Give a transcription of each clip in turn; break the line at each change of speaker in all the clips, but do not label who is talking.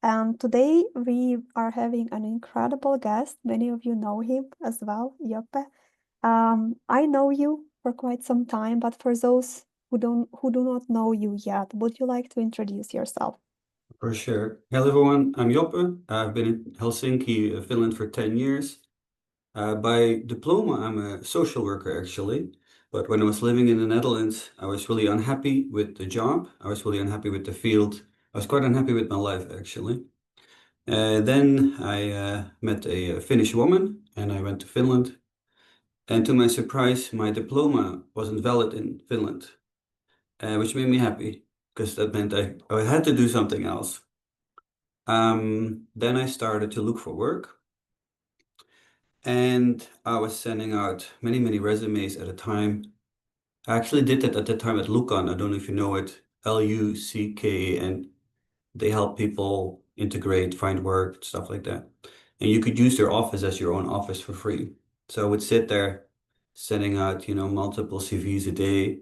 And today we are having an incredible guest. Many of you know him as well, Joppe. I know you for quite some time, but for those who do not know you yet, would you like to introduce yourself?
For sure. Hello, everyone. I'm Joppe. I've been in Helsinki, Finland for 10 years. By diploma, I'm a social worker, actually. But when I was living in the Netherlands, I was really unhappy with the job. I was really unhappy with the field. I was quite unhappy with my life, actually. Then I met a Finnish woman and I went to Finland. And to my surprise, my diploma wasn't valid in Finland, which made me happy because that meant I had to do something else. Then I started to look for work and I was sending out many, many resumes at a time. I actually did that at the time at Lucan. I don't know if you know it, Luckan. They help people integrate, find work, stuff like that. And you could use their office as your own office for free. So I would sit there sending out, multiple CVs a day.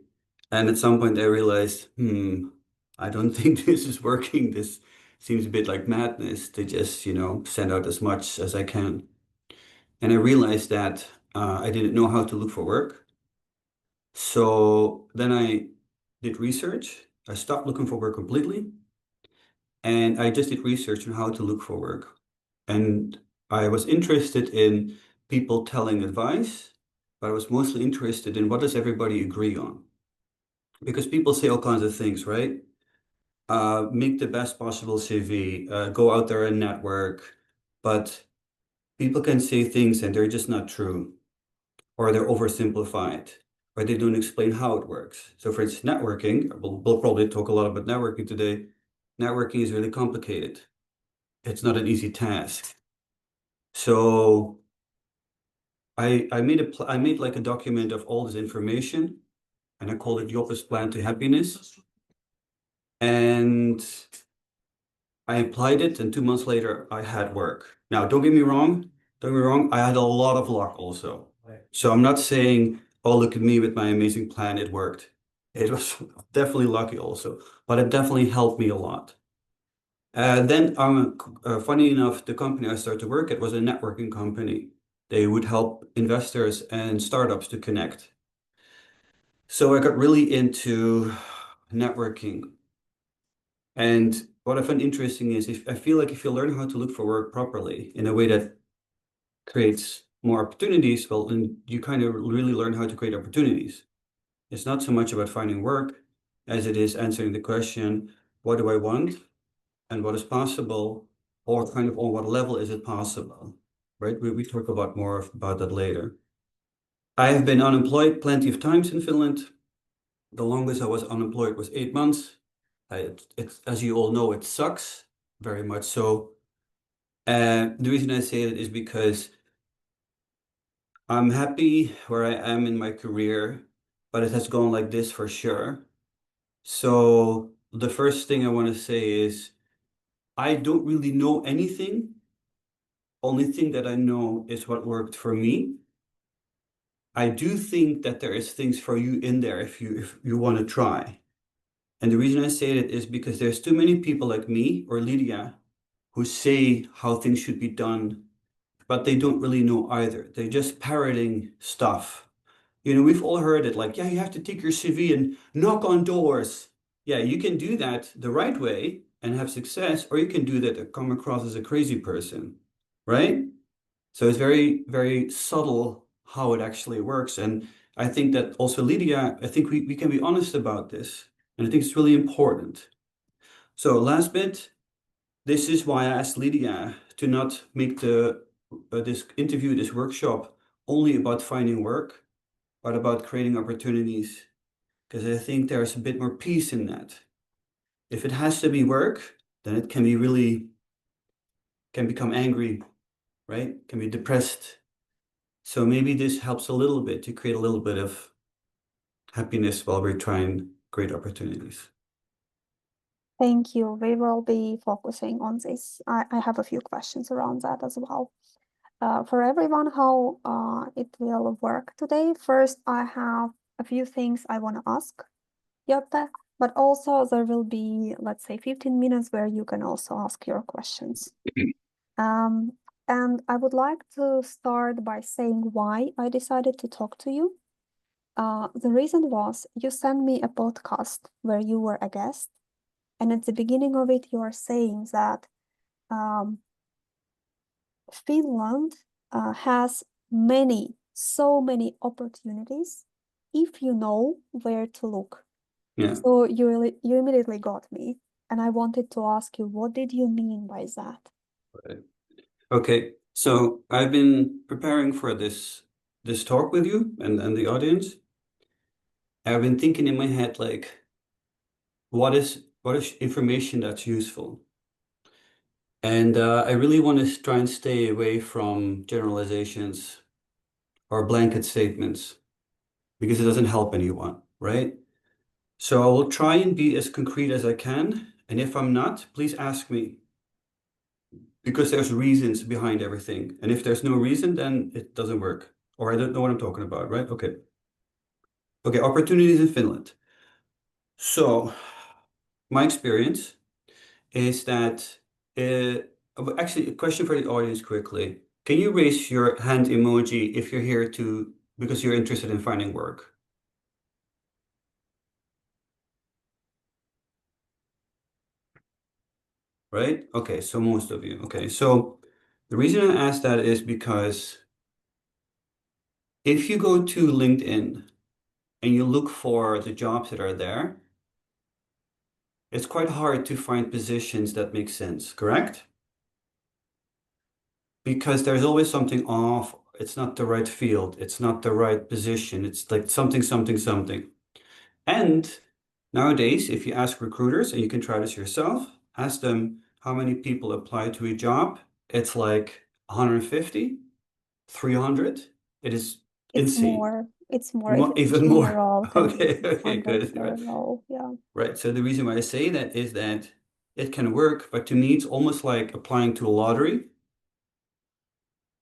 And at some point I realized, I don't think this is working. This seems a bit like madness to just, send out as much as I can. And I realized that I didn't know how to look for work. So then I did research. I stopped looking for work completely. And I just did research on how to look for work. And I was interested in people telling advice, but I was mostly interested in what does everybody agree on? Because people say all kinds of things, right? Make the best possible CV, go out there and network, but people can say things and they're just not true, or they're oversimplified, or they don't explain how it works. So for instance, networking, we'll probably talk a lot about networking today. Networking is really complicated. It's not an easy task. So I made like a document of all this information and I called it Joppe's Plan to Happiness. And I applied it and 2 months later I had work. Now, don't get me wrong, I had a lot of luck also. So I'm not saying, oh, look at me with my amazing plan, it worked. It was definitely lucky also, but it definitely helped me a lot. Then, funny enough, the company I started to work at was a networking company. They would help investors and startups to connect. So I got really into networking. And what I find interesting is I feel like if you learn how to look for work properly in a way that creates more opportunities, well, then you kind of really learn how to create opportunities. It's not so much about finding work as it is answering the question, what do I want and what is possible, or kind of on what level is it possible, right? We talk about more about that later. I have been unemployed plenty of times in Finland. The longest I was unemployed was 8 months. As you all know, it sucks very much so. The reason I say it is because I'm happy where I am in my career, but it has gone like this for sure. So the first thing I want to say is I don't really know anything. Only thing that I know is what worked for me. I do think that there is things for you in there if you want to try. And the reason I say that is because there's too many people like me or Lydia who say how things should be done, but they don't really know either. They're just parroting stuff. We've all heard it like, yeah, you have to take your CV and knock on doors. Yeah, you can do that the right way and have success, or you can do that and come across as a crazy person, right? So it's very, very subtle how it actually works. And I think that also, Lydia, I think we can be honest about this. And I think it's really important. So last bit, this is why I asked Lydia to not make this interview, this workshop, only about finding work, but about creating opportunities. Because I think there's a bit more peace in that. If it has to be work, then it can become angry, right? Can be depressed. So maybe this helps a little bit to create a little bit of happiness while we're trying great opportunities.
Thank you. We will be focusing on this. I have a few questions around that as well. For everyone, how it will work today. First, I have a few things I want to ask Joppe, But also there will be, let's say, 15 minutes where you can also ask your questions. Um, and I would like to start by saying why I decided to talk to you. The reason was you sent me a podcast where you were a guest, and at the beginning of it, you are saying that um, Finland has so many opportunities if you know where to look.
Yeah.
So you immediately got me, and I wanted to ask you, what did you mean by that?
Okay. So I've been preparing for this talk with you and the audience. I've been thinking in my head like, what is information that's useful? And I really want to try and stay away from generalizations or blanket statements because it doesn't help anyone, right? So I will try and be as concrete as I can. And if I'm not, please ask me because there's reasons behind everything. And if there's no reason, then it doesn't work. Or I don't know what I'm talking about, right? Okay. Okay, opportunities in Finland. So my experience is that actually a question for the audience quickly. Can you raise your hand emoji if you're here to because you're interested in finding work? Right? Okay, so most of you. Okay, so the reason I ask that is because if you go to LinkedIn and you look for the jobs that are there, it's quite hard to find positions that make sense, correct? Because there's always something off. It's not the right field. It's not the right position. It's like something, something, something. And nowadays, if you ask recruiters, and you can try this yourself, ask them how many people apply to a job. It's like 150, 300. It is
It's
insane.
more. It's more if it's a
Even
junior
more.
role, then
Okay,
it's
okay,
100
good.
per
Right.
role. Yeah.
Right. So the reason why I say that is that it can work, but to me, it's almost like applying to a lottery.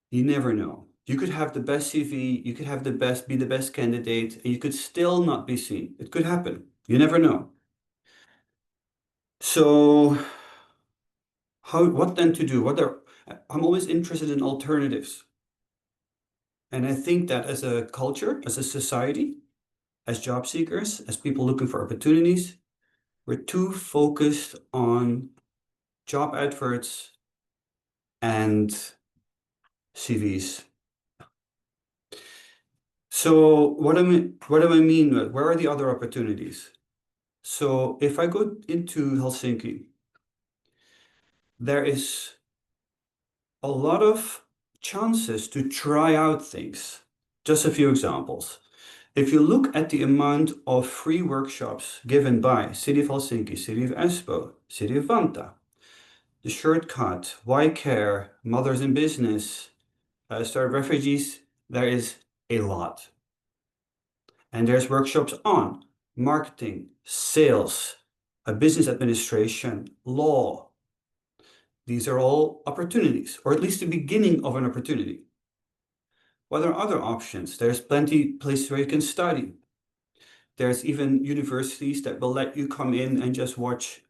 You never know. You could have the best CV, you could have be the best candidate, and you could still not be seen. It could happen. You never know. So what then to do? I'm always interested in alternatives. And I think that as a culture, as a society, as job seekers, as people looking for opportunities, we're too focused on job adverts and CVs. So what do I mean? Where are the other opportunities? So if I go into Helsinki, there is a lot of chances to try out things. Just a few examples. If you look at the amount of free workshops given by City of Helsinki, City of Espoo, City of Vantaa, the Shortcut, Why Care, Mothers in Business, Start Refugees, there is a lot. And there's workshops on marketing, sales, business administration, law. These are all opportunities, or at least the beginning of an opportunity. What are other options? There's plenty places where you can study. There's even universities that will let you come in and just watch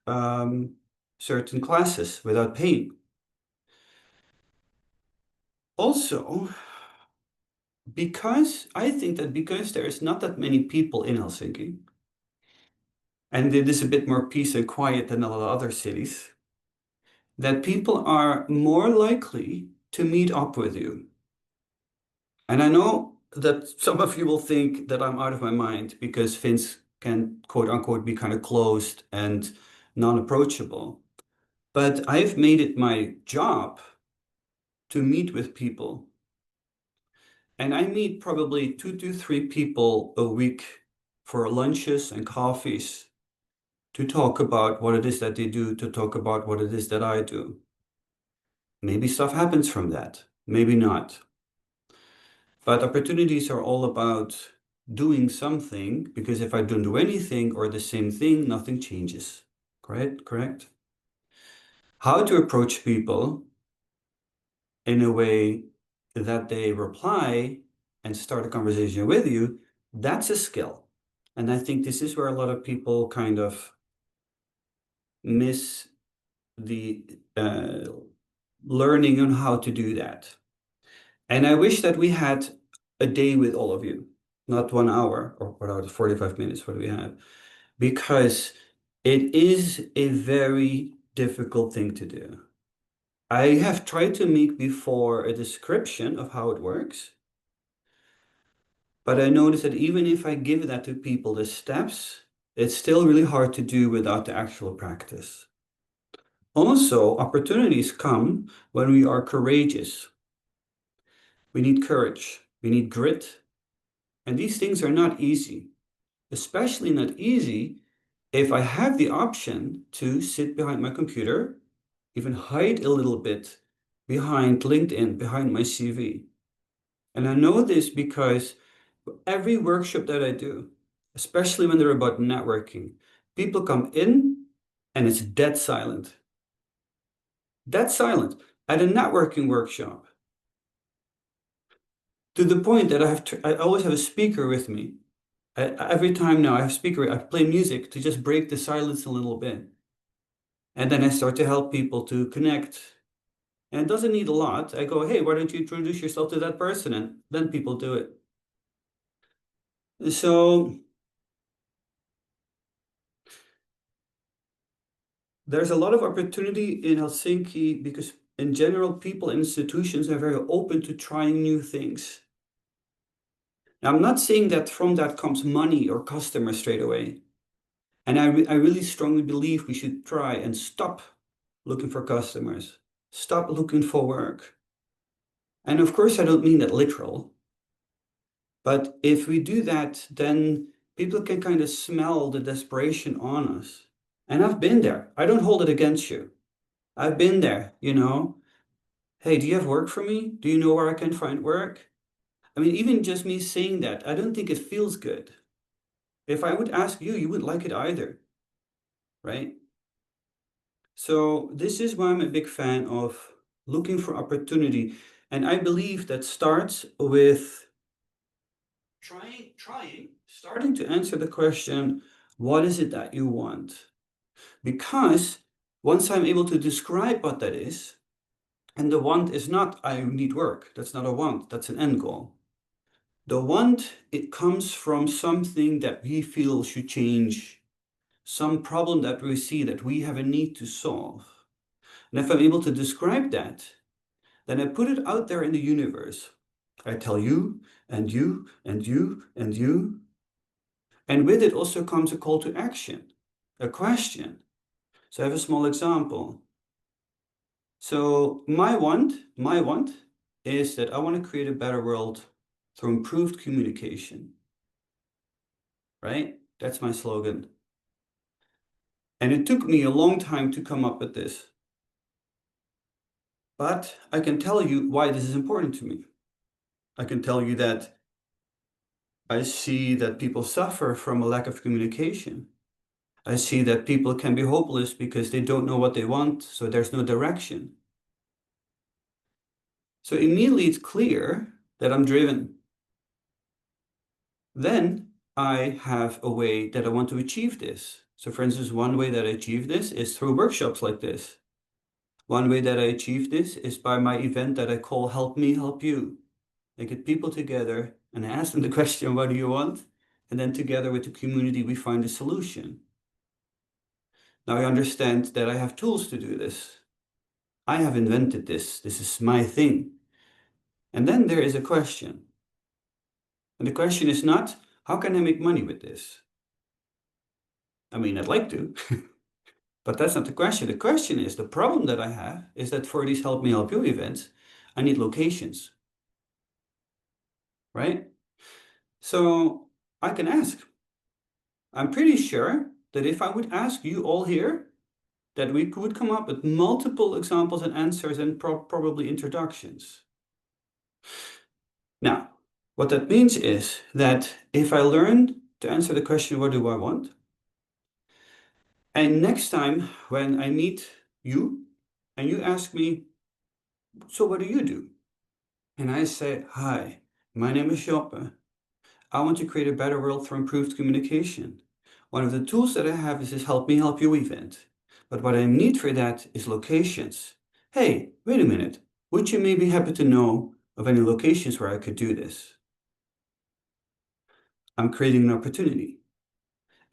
certain classes without paying. Also, I think that because there is not that many people in Helsinki, and it is a bit more peace and quiet than a lot of other cities, that people are more likely to meet up with you. And I know that some of you will think that I'm out of my mind because Finns can quote unquote be kind of closed and non-approachable. But I've made it my job to meet with people. And I meet probably 2 to 3 people a week for lunches and coffees to talk about what it is that they do, to talk about what it is that I do. Maybe stuff happens from that, maybe not. But opportunities are all about doing something because if I don't do anything or the same thing, nothing changes. Correct? Correct? How to approach people in a way that they reply and start a conversation with you, that's a skill. And I think this is where a lot of people kind of miss the learning on how to do that. And I wish that we had a day with all of you, not 1 hour or whatever, 45 minutes, what do we have? Because it is a very difficult thing to do. I have tried to make before a description of how it works, but I noticed that even if I give that to people, the steps, it's still really hard to do without the actual practice. Also, opportunities come when we are courageous. We need courage, we need grit, and these things are not easy, especially not easy if I have the option to sit behind my computer, even hide a little bit behind LinkedIn, behind my CV. And I know this because every workshop that I do, especially when they're about networking, people come in and it's dead silent. Dead silent at a networking workshop. To the point that I always have a speaker with me. Every time now I have a speaker, I play music to just break the silence a little bit. And then I start to help people to connect. And it doesn't need a lot. I go, hey, why don't you introduce yourself to that person? And then people do it. So there's a lot of opportunity in Helsinki because in general, people and institutions are very open to trying new things. Now, I'm not saying that from that comes money or customers straight away. And I really strongly believe we should try and stop looking for customers, stop looking for work. And of course, I don't mean that literal, but if we do that, then people can kind of smell the desperation on us. And I've been there. I don't hold it against you. I've been there, you know. Hey, do you have work for me? Do you know where I can find work? I mean, even just me saying that, I don't think it feels good. If I would ask you, you wouldn't like it either, right? So this is why I'm a big fan of looking for opportunity. And I believe that starts with starting to answer the question, what is it that you want? Because once I'm able to describe what that is, and the want is not, I need work. That's not a want, that's an end goal. The want, it comes from something that we feel should change, some problem that we see that we have a need to solve. And if I'm able to describe that, then I put it out there in the universe. I tell you, and you, and you, and you. And with it also comes a call to action, a question. So I have a small example. So my want is that I want to create a better world through improved communication, right? That's my slogan. And it took me a long time to come up with this. But I can tell you why this is important to me. I can tell you that I see that people suffer from a lack of communication. I see that people can be hopeless because they don't know what they want, so there's no direction. So immediately it's clear that I'm driven. Then I have a way that I want to achieve this. So for instance, one way that I achieve this is through workshops like this. One way that I achieve this is by my event that I call Help Me, Help You. I get people together and I ask them the question, what do you want? And then together with the community, we find a solution. Now I understand that I have tools to do this. I have invented this. This is my thing. And then there is a question. And the question is not, how can I make money with this? I mean, I'd like to, but that's not the question. The question is, the problem that I have is that for these Help Me Help You events, I need locations, right? So I can ask. I'm pretty sure that if I would ask you all here, that we could come up with multiple examples and answers and probably introductions. Now, what that means is that if I learn to answer the question, what do I want? And next time when I meet you and you ask me, so what do you do? And I say, hi, my name is Joppe. I want to create a better world through improved communication. One of the tools that I have is this Help Me Help You event. But what I need for that is locations. Hey, wait a minute. Would you maybe happen to know of any locations where I could do this? I'm creating an opportunity.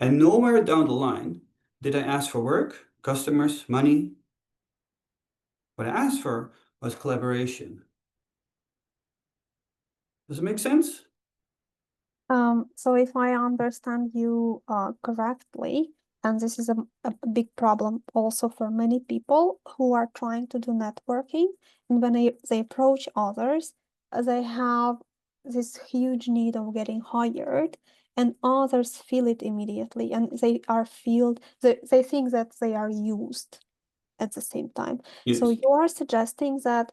And nowhere down the line did I ask for work, customers, money. What I asked for was collaboration. Does it make sense?
So if I understand you correctly, and this is a big problem also for many people who are trying to do networking, and when they approach others, they have this huge need of getting hired, and others feel it immediately, and they think that they are used at the same time. So
Yes.
you are suggesting that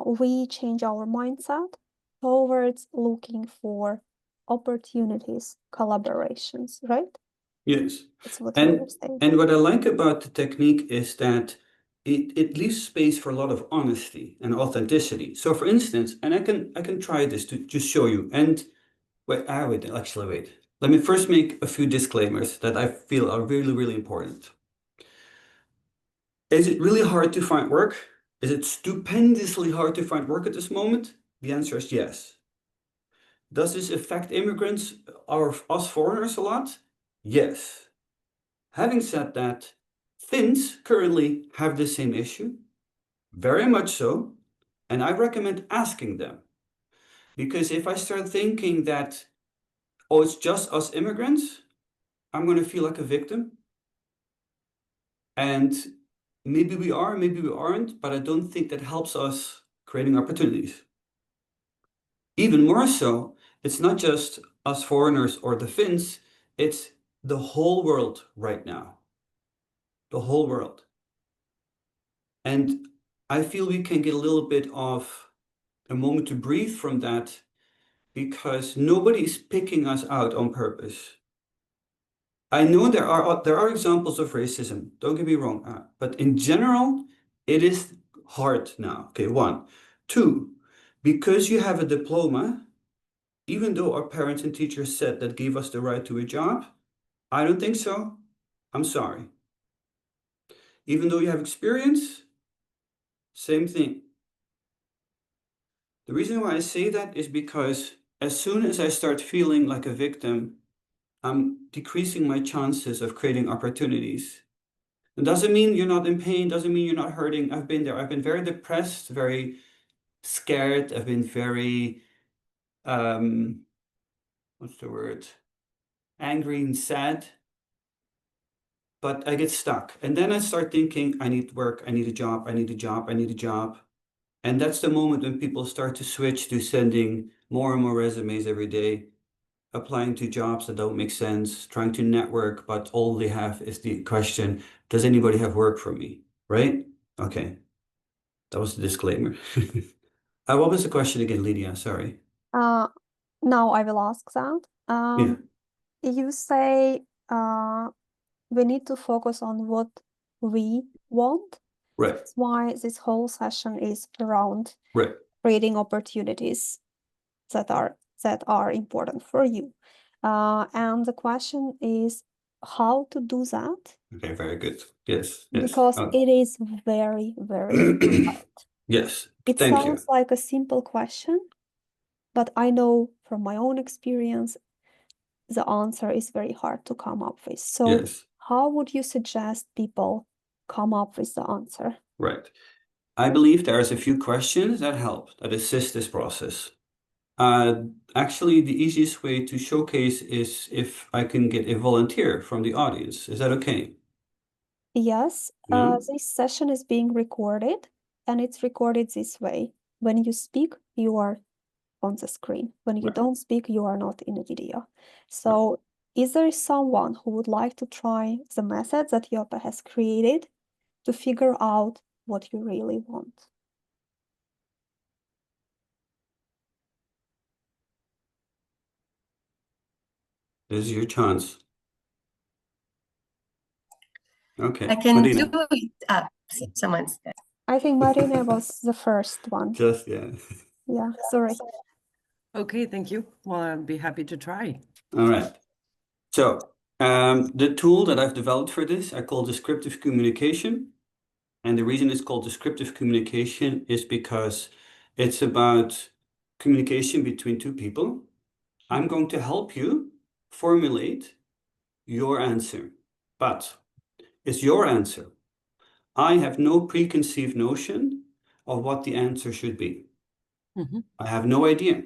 we change our mindset towards looking for opportunities, collaborations, right?
Yes.
That's what you were
And
saying.
and what I like about the technique is that it leaves space for a lot of honesty and authenticity. So for instance, and I can try this to just show you. And wait. Let me first make a few disclaimers that I feel are really, really important. Is it really hard to find work? Is it stupendously hard to find work at this moment? The answer is yes. Does this affect immigrants or us foreigners a lot? Yes. Having said that, Finns currently have the same issue, very much so, and I recommend asking them. Because if I start thinking that, oh, it's just us immigrants, I'm going to feel like a victim. And maybe we are, maybe we aren't, but I don't think that helps us creating opportunities. Even more so, it's not just us foreigners or the Finns, it's the whole world right now. The whole world. And I feel we can get a little bit of a moment to breathe from that because nobody is picking us out on purpose. I know there are examples of racism, don't get me wrong, but in general, it is hard now. Okay, one. Two, because you have a diploma, even though our parents and teachers said that gave us the right to a job, I don't think so. I'm sorry. Even though you have experience, same thing. The reason why I say that is because as soon as I start feeling like a victim, I'm decreasing my chances of creating opportunities. It doesn't mean you're not in pain, doesn't mean you're not hurting. I've been there. I've been very depressed, very scared. I've been very, what's the word? Angry and sad. But I get stuck. And then I start thinking, I need work, I need a job, I need a job, I need a job. And that's the moment when people start to switch to sending more and more resumes every day, applying to jobs that don't make sense, trying to network, but all they have is the question, does anybody have work for me? Right? Okay, that was the disclaimer. What was the question again, Lydia? Sorry.
Uh, Now I will ask that.
Yeah,
You say we need to focus on what we want.
right,
That's why this whole session is around
right.
creating opportunities that are important for you. And the question is how to do that
Okay, very good. Yes, yes.
because it is very, very hard.
Yes,
It
thank you.
sounds like a simple question, but I know from my own experience, the answer is very hard to come up with. So
Yes,
how would you suggest people come up with the answer?
right. I believe there's a few questions that help, that assist this process. Actually, the easiest way to showcase is if I can get a volunteer from the audience. Is that okay?
Yes,
Yeah,
this session is being recorded, and it's recorded this way. When you speak, you are on the screen. When you
right,
don't speak, you are not in a video.
right.
So, is there someone who would like to try the method that Joppe has created to figure out what you really want?
This is your chance.
I
Okay,
can do
Marina.
it. Someone's there.
I think Marina was the first one.
Just, yeah.
Yeah, sorry.
Okay, thank you. Well, I'd be happy to try.
All right. So the tool that I've developed for this, I call descriptive communication. And the reason it's called descriptive communication is because it's about communication between two people. I'm going to help you formulate your answer, but it's your answer. I have no preconceived notion of what the answer should be. I have no idea.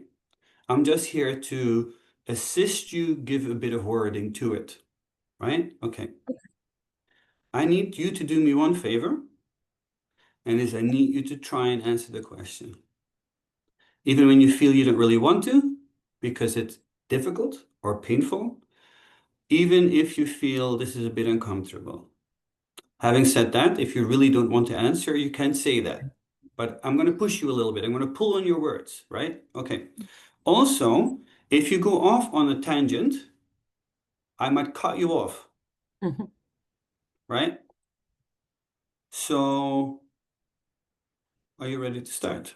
I'm just here to assist you, give a bit of wording to it, right? Okay. I need you to do me one favor, and is I need you to try and answer the question. Even when you feel you don't really want to, because it's difficult or painful, even if you feel this is a bit uncomfortable. Having said that, if you really don't want to answer, you can say that. But I'm going to push you a little bit. I'm going to pull on your words, right? Okay. Also, if you go off on a tangent, I might cut you off, right? So, are you ready to start?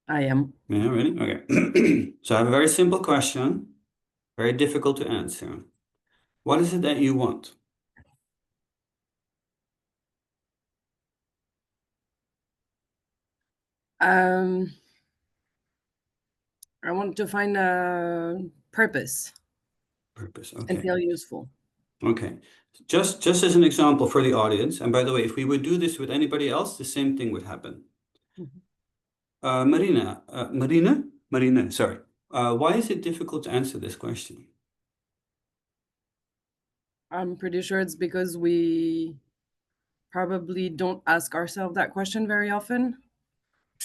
I am.
Yeah, ready? Okay. So I have a very simple question, very difficult to answer. What is it that you want?
I want to find a purpose
Purpose.
and
Okay.
feel useful.
Okay. Just as an example for the audience, and by the way, if we would do this with anybody else, the same thing would happen. Marina, sorry. Why is it difficult to answer this question?
I'm pretty sure it's because we probably don't ask ourselves that question very often,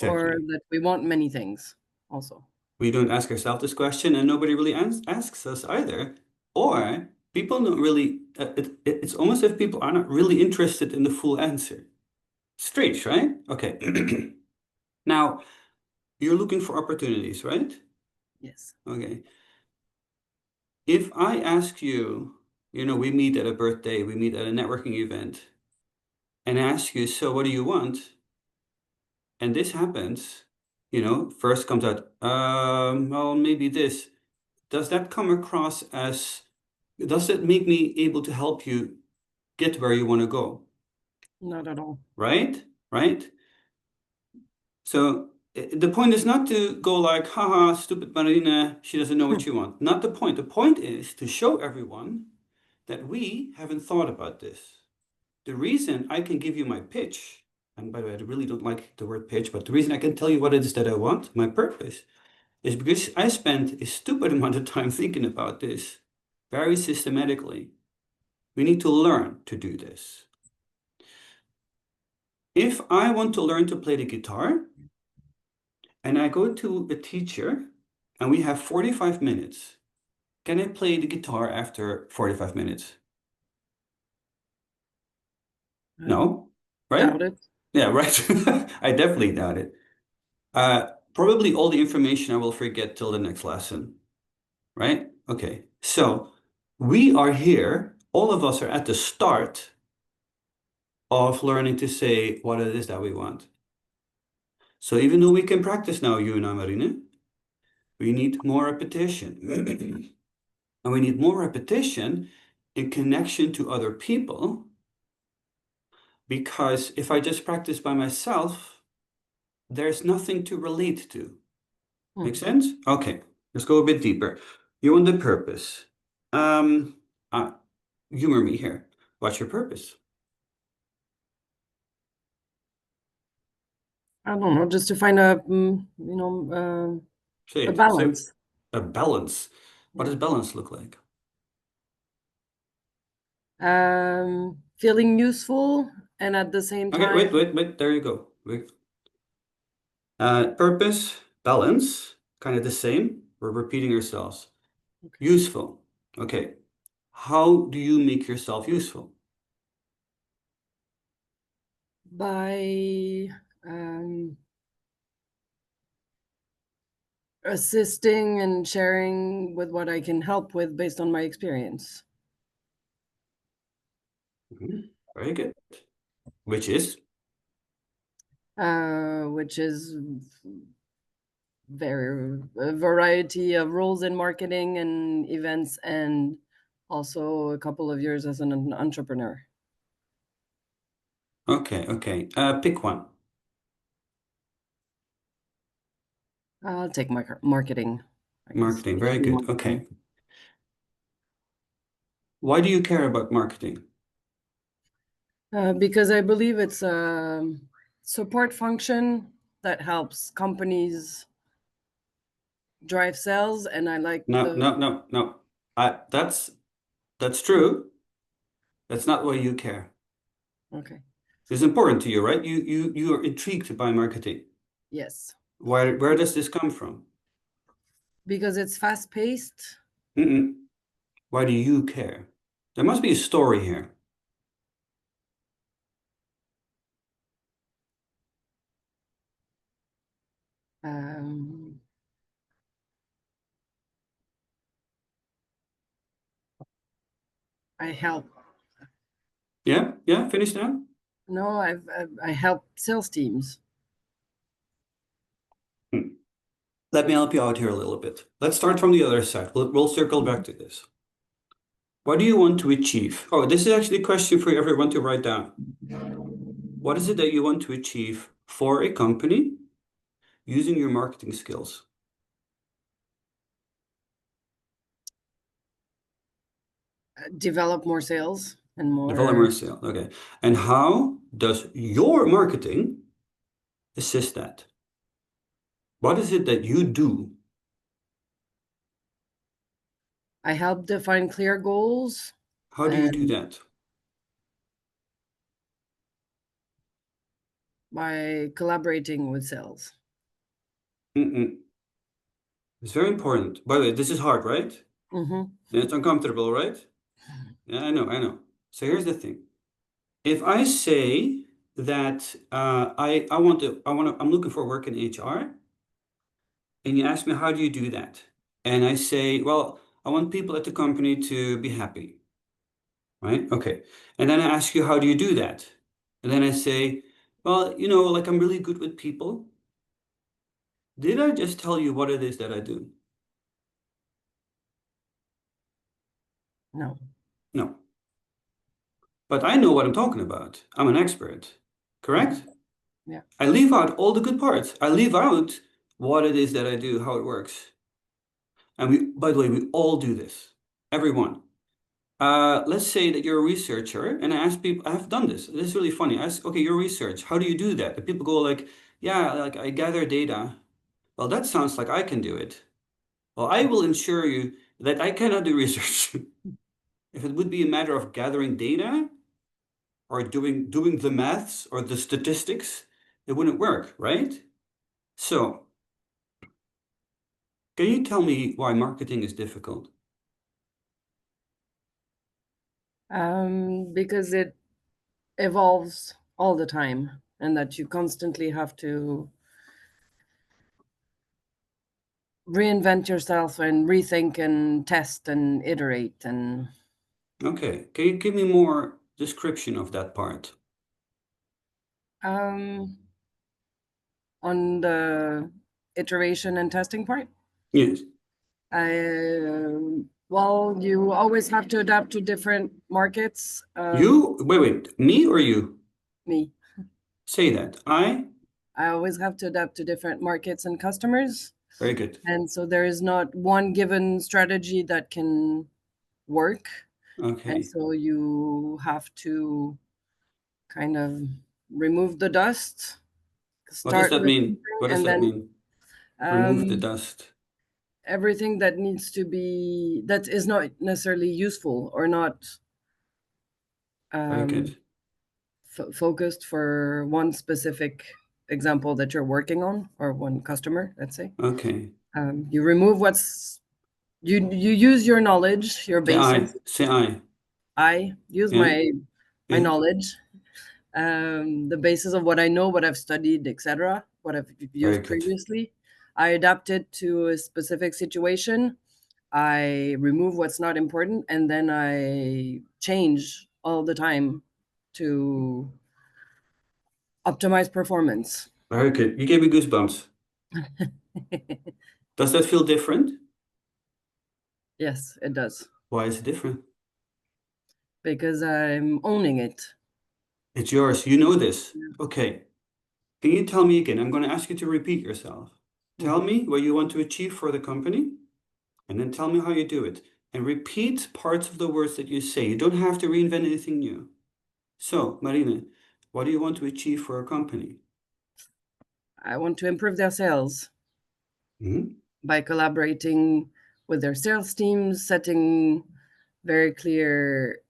or
Exactly.
that we want many things also.
We don't ask ourselves this question, and nobody really asks us either. Or people don't really, it's almost as if people are not really interested in the full answer. Strange, right? Okay. Now, you're looking for opportunities, right?
Yes.
Okay. If I ask you, we meet at a birthday, we meet at a networking event, and ask you, so what do you want? And this happens, first comes out, well, maybe this. Does that come across as, does it make me able to help you get where you want to go?
Not at all.
Right? Right? So the point is not to go like, haha, stupid Marina, she doesn't know what you want. Not the point. The point is to show everyone that we haven't thought about this. The reason I can give you my pitch, and by the way, I really don't like the word pitch, but the reason I can tell you what it is that I want, my purpose, is because I spent a stupid amount of time thinking about this very systematically. We need to learn to do this. If I want to learn to play the guitar, and I go to a teacher, and we have 45 minutes, can I play the guitar after 45 minutes? No, right?
Doubt it.
Yeah, right. I definitely doubt it. Probably all the information I will forget till the next lesson, right? Okay, so we are here, all of us are at the start of learning to say what it is that we want. So even though we can practice now, you and I, Marina, we need more repetition. And we need more repetition in connection to other people, because if I just practice by myself, there's nothing to relate to. Make sense? Okay, let's go a bit deeper. You want the purpose. Humor me here. What's your purpose?
I don't know, just to find a,
Say
a
it.
balance.
A balance. What does balance look like?
Feeling useful and at the same
Okay,
time.
wait. There you go. Wait. Purpose, balance, kind of the same. We're repeating ourselves.
Okay.
Useful. Okay. How do you make yourself useful?
By assisting and sharing with what I can help with based on my experience.
Very good. Which is?
Which is a variety of roles in marketing and events, and also a couple of years as an entrepreneur.
Okay. Pick one.
I'll take marketing. I guess.
Marketing. Very good. Okay. Why do you care about marketing?
Because I believe it's a support function that helps companies drive sales, and I like
No. That's true. That's not why you care.
Okay.
It's important to you, right? You are intrigued by marketing.
Yes.
Where does this come from?
Because it's fast-paced.
Why do you care? There must be a story here.
I help.
Yeah. Finish now.
No, I help sales teams.
Let me help you out here a little bit. Let's start from the other side. We'll circle back to this. What do you want to achieve? Oh, this is actually a question for everyone to write down. What is it that you want to achieve for a company using your marketing skills?
Develop more sales and more.
Develop more sales. Okay. And how does your marketing assist that? What is it that you do?
I help define clear goals.
How do you do that?
By collaborating with sales.
It's very important. By the way, this is hard, right?
Mm-hmm.
It's uncomfortable, right? Yeah, I know. So here's the thing. If I say that I'm looking for work in HR, and you ask me how do you do that, and I say, well, I want people at the company to be happy, right? Okay, and then I ask you how do you do that, and then I say, well, like I'm really good with people. Did I just tell you what it is that I do?
No.
No. But I know what I'm talking about. I'm an expert, correct?
Yeah.
I leave out all the good parts. I leave out what it is that I do, how it works. And by the way, we all do this, everyone. Let's say that you're a researcher, and I ask people, I have done this. This is really funny. I ask, okay, your research, how do you do that? And people go like, yeah, like I gather data. Well, that sounds like I can do it. Well, I will ensure you that I cannot do research. If it would be a matter of gathering data or doing the maths or the statistics, it wouldn't work, right? So, can you tell me why marketing is difficult?
Because it evolves all the time, and that you constantly have to reinvent yourself and rethink and test and iterate. And
Okay, can you give me more description of that part?
on the iteration and testing part,
Yes.
well, you always have to adapt to different markets.
Wait, me or you?
Me.
Say that.
I always have to adapt to different markets and customers.
Very good.
And so there is not one given strategy that can work.
Okay.
And so you have to kind of remove the dust.
What does
Start
that
with
mean? What does
and
that
then
mean? Remove the dust.
everything that needs to be, that is not necessarily useful or not
Very good.
focused for one specific example that you're working on, or one customer, let's say.
Okay.
You remove you use your knowledge, your basis.
Say I.
I use
Yeah.
my
Yeah.
knowledge, the basis of what I know, what I've studied, etc., what I've used previously. I adapt it to a specific situation. I remove what's not important, and then I change all the time to optimize performance.
Very good. You gave me goosebumps. Does that feel different?
Yes, it does.
Why is it different?
Because I'm owning it.
It's yours. You know this. Okay. Can you tell me again? I'm going to ask you to repeat yourself. Tell me what you want to achieve for the company, and then tell me how you do it. And repeat parts of the words that you say. You don't have to reinvent anything new. So, Marine, what do you want to achieve for a company?
I want to improve their sales
Mm-hmm.
by collaborating with their sales teams, setting very clear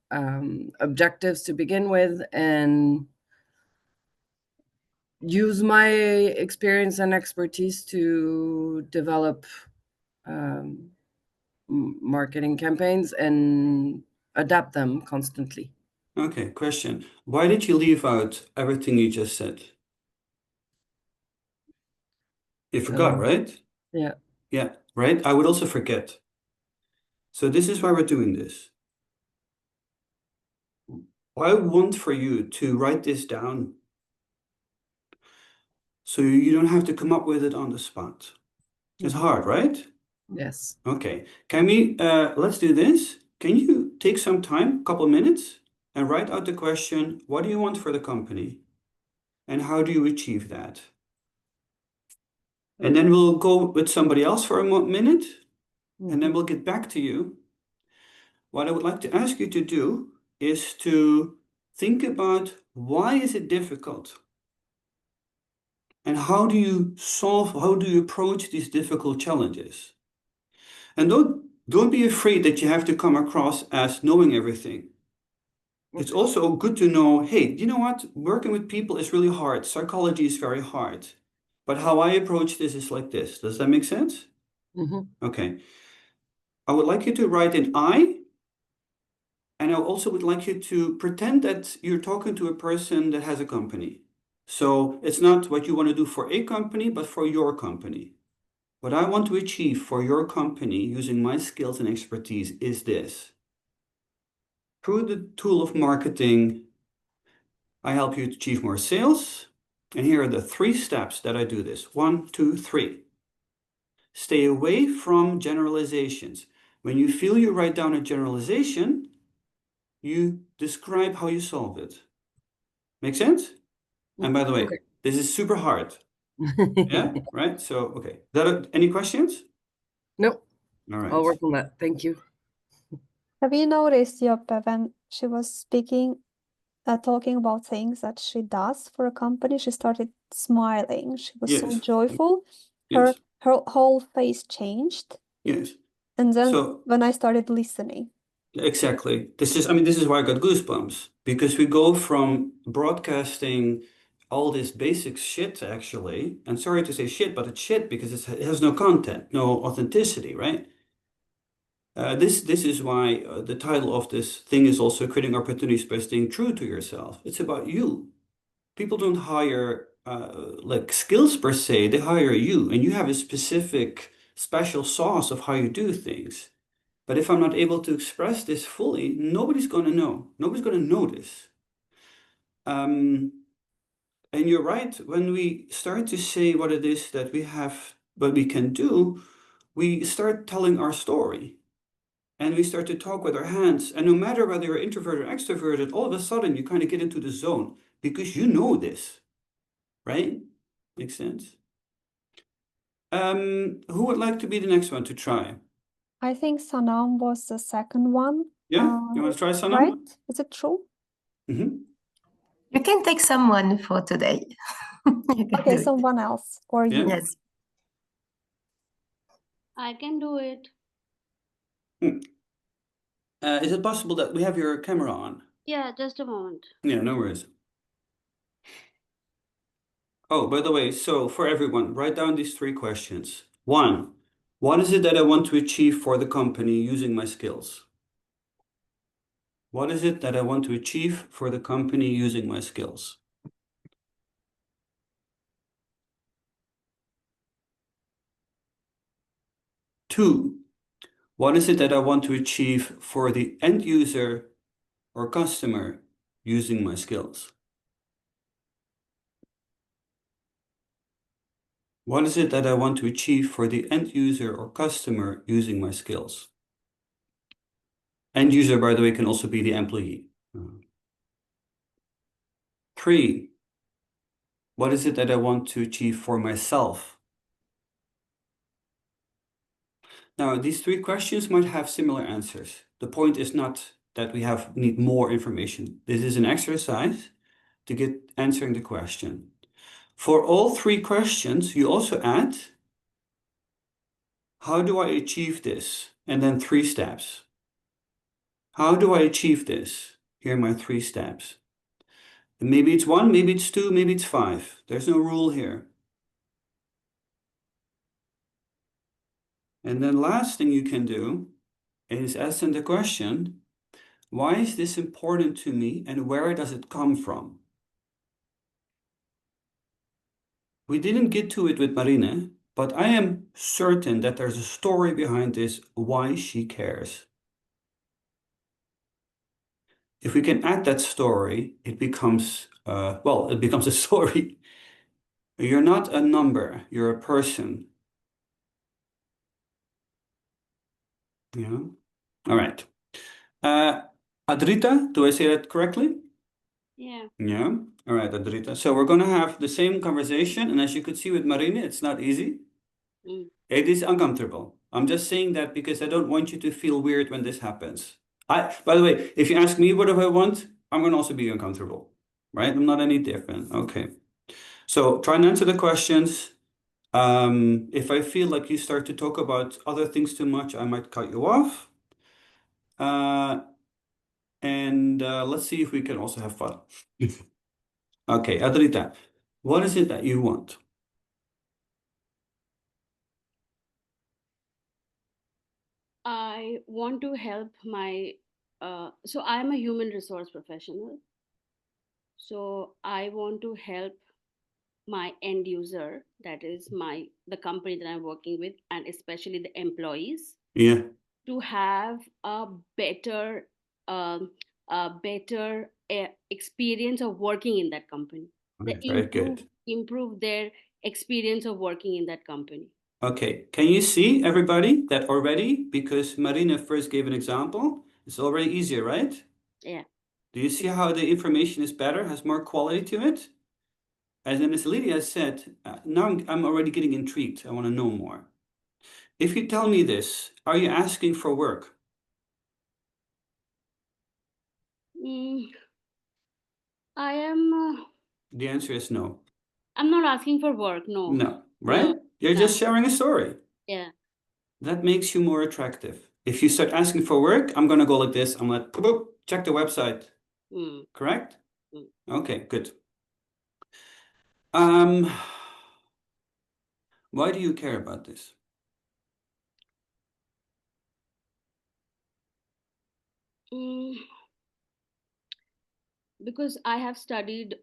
objectives to begin with, and use my experience and expertise to develop marketing campaigns and adapt them constantly.
Okay, question. Why did you leave out everything you just said? You forgot, right?
Yeah.
Yeah, right? I would also forget. So this is why we're doing this. I want for you to write this down so you don't have to come up with it on the spot. It's hard, right?
Yes.
Okay. Can we, let's do this. Can you take some time, a couple minutes, and write out the question, what do you want for the company? And how do you achieve that? And then we'll go with somebody else for a minute, and then we'll get back to you. What I would like to ask you to do is to think about why is it difficult? And how do you approach these difficult challenges? And don't be afraid that you have to come across as knowing everything. It's also good to know, hey, you know what? Working with people is really hard. Psychology is very hard. But how I approach this is like this. Does that make sense? Okay. I would like you to write an I, and I also would like you to pretend that you're talking to a person that has a company. So it's not what you want to do for a company, but for your company. What I want to achieve for your company using my skills and expertise is this. Through the tool of marketing, I help you to achieve more sales. And here are the 3 steps that I do this. 1, 2, 3. Stay away from generalizations. When you feel you write down a generalization, you describe how you solve it. Make sense? And by the way, this is super hard. Yeah, right? So, okay. Any questions?
Nope.
All right.
I'll work on that. Thank you.
Have you noticed, Joppe, when she was speaking, talking about things that she does for a company, she started smiling. She was so
Yes.
joyful.
Yes.
Her whole face changed.
Yes.
And then
So,
when I started listening.
exactly. This is why I got goosebumps, because we go from broadcasting all this basic shit, actually, and sorry to say shit, but it's shit because it has no content, no authenticity, right? This is why the title of this thing is also creating opportunities by staying true to yourself. It's about you. People don't hire like skills per se, they hire you, and you have a specific special sauce of how you do things. But if I'm not able to express this fully, nobody's going to know. Nobody's going to notice. And you're right, when we start to say what it is that we have, what we can do, we start telling our story. And we start to talk with our hands. And no matter whether you're introverted or extroverted, all of a sudden you kind of get into the zone because you know this, right? Makes sense. Who would like to be the next one to try?
I think Sanam was the second one.
Yeah, you want to try Sanam?
Right? Is it true?
You can take someone for today.
Okay, someone else or you.
Yes.
I can do it.
Is it possible that we have your camera on?
Yeah, just a moment.
Yeah, no worries. Oh, by the way, so for everyone, write down these 3 questions. 1, what is it that I want to achieve for the company using my skills? What is it that I want to achieve for the company using my skills? 2, what is it that I want to achieve for the end user or customer using my skills? What is it that I want to achieve for the end user or customer using my skills? End user, by the way, can also be the employee. 3, what is it that I want to achieve for myself? Now, these 3 questions might have similar answers. The point is not that we need more information. This is an exercise to get answering the question. For all 3 questions, you also add, how do I achieve this? And then 3 steps. How do I achieve this? Here are my 3 steps. And maybe it's 1, maybe it's 2, maybe it's 5. There's no rule here. And then last thing you can do is ask them the question, why is this important to me and where does it come from? We didn't get to it with Marine, but I am certain that there's a story behind this, why she cares. If we can add that story, it becomes, it becomes a story. You're not a number, you're a person. Yeah. All right. Adrita, do I say that correctly?
Yeah.
Yeah. All right, Adrita. So we're going to have the same conversation. And as you could see with Marine, it's not easy.
Mm.
It is uncomfortable. I'm just saying that because I don't want you to feel weird when this happens. By the way, if you ask me what do I want, I'm going to also be uncomfortable, right? I'm not any different. Okay. So try and answer the questions. If I feel like you start to talk about other things too much, I might cut you off. Let's see if we can also have fun. Okay, Adrita, what is it that you want?
I want to help my, so I'm a human resource professional. So I want to help my end user, that is the company that I'm working with, and especially the employees,
Yeah.
to have a better, um, experience of working in that company.
Okay, very good.
Improve their experience of working in that company.
Okay, can you see everybody that already, because Marina first gave an example, it's already easier, right?
Yeah.
Do you see how the information is better, has more quality to it? As Miss Lydia said, now I'm already getting intrigued. I want to know more. If you tell me this, are you asking for work?
I am.
The answer is no.
I'm not asking for work. No.
No, right?
No.
You're
No.
just sharing a story.
Yeah.
That makes you more attractive. If you start asking for work, I'm going to go like this. I'm like, boop, boop, check the website. Correct? Okay, good. Why do you care about this?
Because I have studied.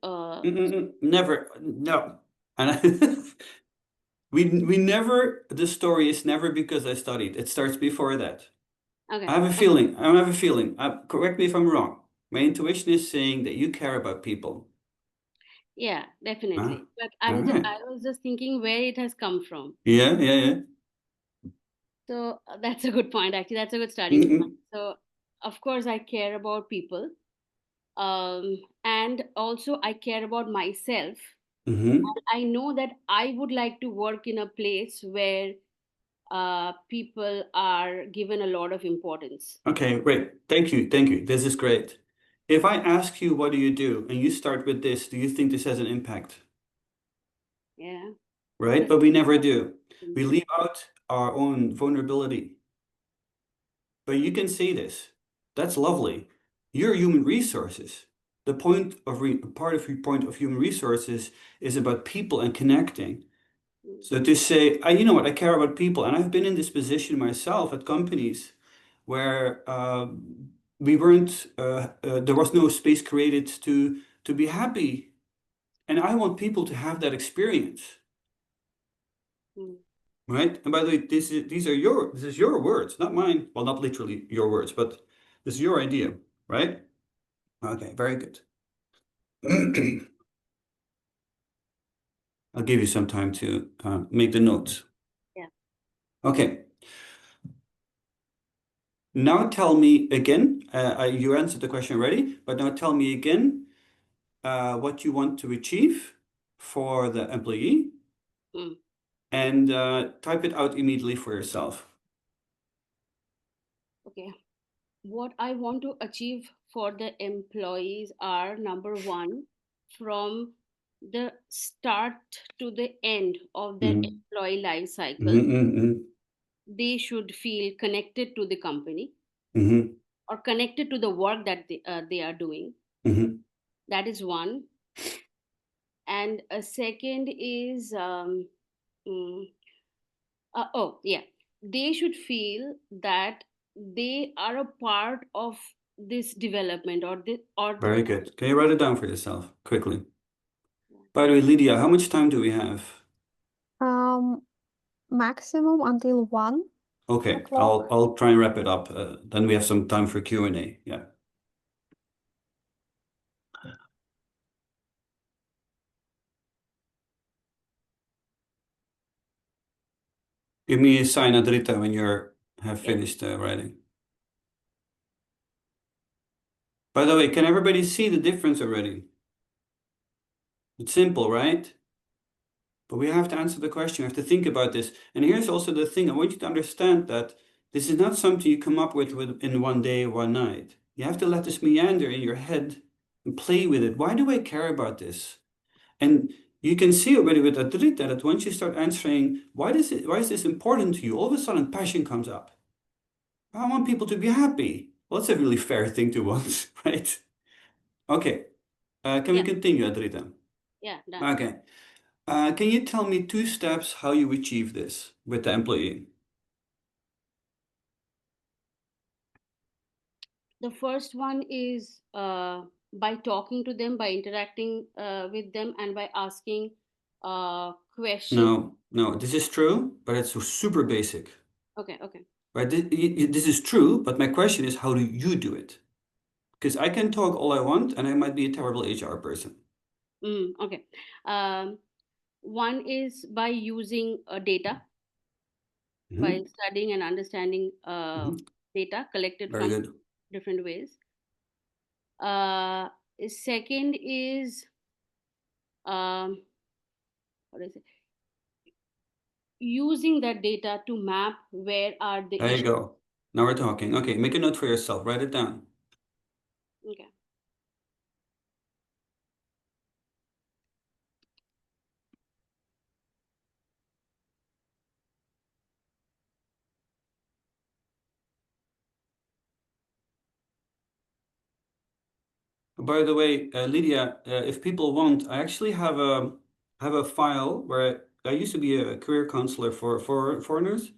Never, no. And we never. The story is never because I studied. It starts before that.
Okay.
I have a feeling. I have a feeling. Correct me if I'm wrong. My intuition is saying that you care about people.
Yeah, definitely. But
Right.
I was just thinking where it has come from.
Yeah.
So that's a good point. Actually, that's a good starting point. So, of course, I care about people, and also I care about myself. And I know that I would like to work in a place where people are given a lot of importance.
Okay, great. Thank you. This is great. If I ask you, what do you do, and you start with this, do you think this has an impact?
Yeah.
Right? But we never do. We leave out our own vulnerability. But you can say this. That's lovely. You're human resources. The point of part of your point of human resources is about people and connecting. So to say, you know what, I care about people, and I've been in this position myself at companies where we weren't, there was no space created to be happy, and I want people to have that experience, right? And by the way, this is your words, not mine. Well, not literally your words, but this is your idea, right? Okay, very good. I'll give you some time to make the notes.
Yeah.
Okay. Now tell me again, you answered the question already, but now tell me again what you want to achieve for the employee and type it out immediately for yourself.
Okay. What I want to achieve for the employees are, number one, from the start to the end of their employee life cycle, they should feel connected to the company or connected to the work that they are doing. That is one. And a second is, they should feel that they are a part of this development or
Very good. Can you write it down for yourself quickly? By the way, Lydia, how much time do we have?
Maximum until 1
Okay,
o'clock.
I'll try and wrap it up. Then we have some time for Q&A. Yeah. Give me a sign, Adrita, when you have finished writing. By the way, can everybody see the difference already? It's simple, right? But we have to answer the question. We have to think about this. And here's also the thing. I want you to understand that this is not something you come up with in one day, one night. You have to let this meander in your head and play with it. Why do I care about this? And you can see already with Adrita that once you start answering, why is this important to you? All of a sudden, passion comes up. I want people to be happy. Well, that's a really fair thing to want, right? Okay. Can we continue, Adrita?
Yeah, done.
Okay. Can you tell me 2 steps how you achieve this with the employee?
The first one is by talking to them, by interacting with them, and by asking questions.
No, this is true, but it's super basic.
Okay.
Right? This is true, but my question is, how do you do it? Because I can talk all I want, and I might be a terrible HR person.
Okay. One is by using data, by studying and understanding data collected
Very
from
good.
different ways. Second is, what is it? Using that data to map where are the
There
issues.
you go. Now we're talking. Okay, make a note for yourself. Write it down.
Okay.
By the way, Lydia, if people want, I actually have a file where I used to be a career counselor for foreigners.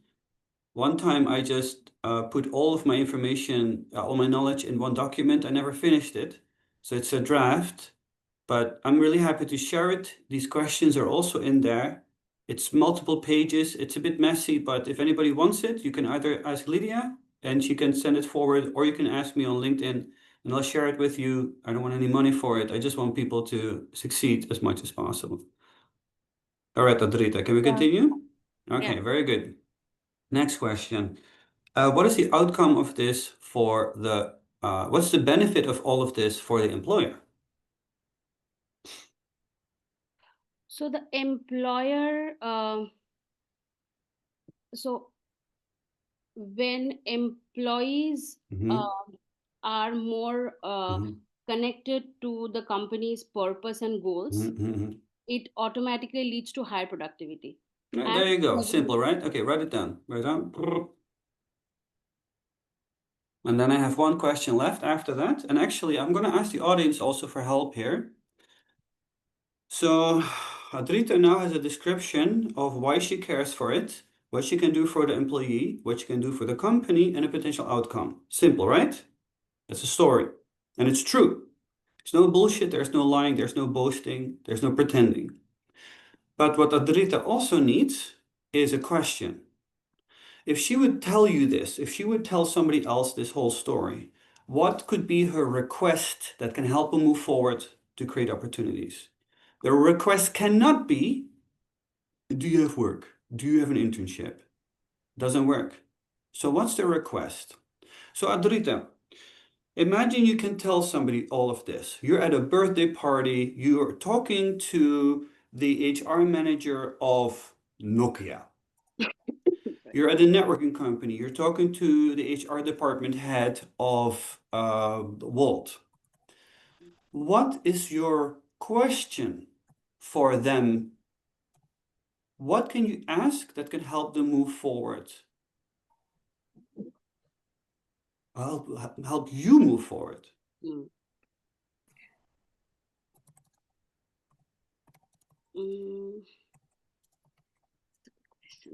One time I just put all of my information, all my knowledge in one document. I never finished it. So it's a draft, but I'm really happy to share it. These questions are also in there. It's multiple pages. It's a bit messy, but if anybody wants it, you can either ask Lydia and she can send it forward, or you can ask me on LinkedIn and I'll share it with you. I don't want any money for it. I just want people to succeed as much as possible. All right, Adrita, can we continue? Okay, very good. Next question. What is the outcome of this for what's the benefit of all of this for the employer?
So the employer, so when employees are more connected to the company's purpose and goals, it automatically leads to higher productivity.
Right, there you go. Simple, right? Okay, write it down. Write it down. And then I have one question left after that. And actually, I'm going to ask the audience also for help here. So Adrita now has a description of why she cares for it, what she can do for the employee, what she can do for the company, and a potential outcome. Simple, right? That's a story. And it's true. There's no bullshit, there's no lying, there's no boasting, there's no pretending. But what Adrita also needs is a question. If she would tell you this, if she would tell somebody else this whole story, what could be her request that can help her move forward to create opportunities? The request cannot be, do you have work? Do you have an internship? Doesn't work. So what's the request? So Adrita, imagine you can tell somebody all of this. You're at a birthday party, you're talking to the HR manager of Nokia. You're at a networking company, you're talking to the HR department head of Walt. What is your question for them? What can you ask that can help them move forward? Help you move forward.
Mm. Mm.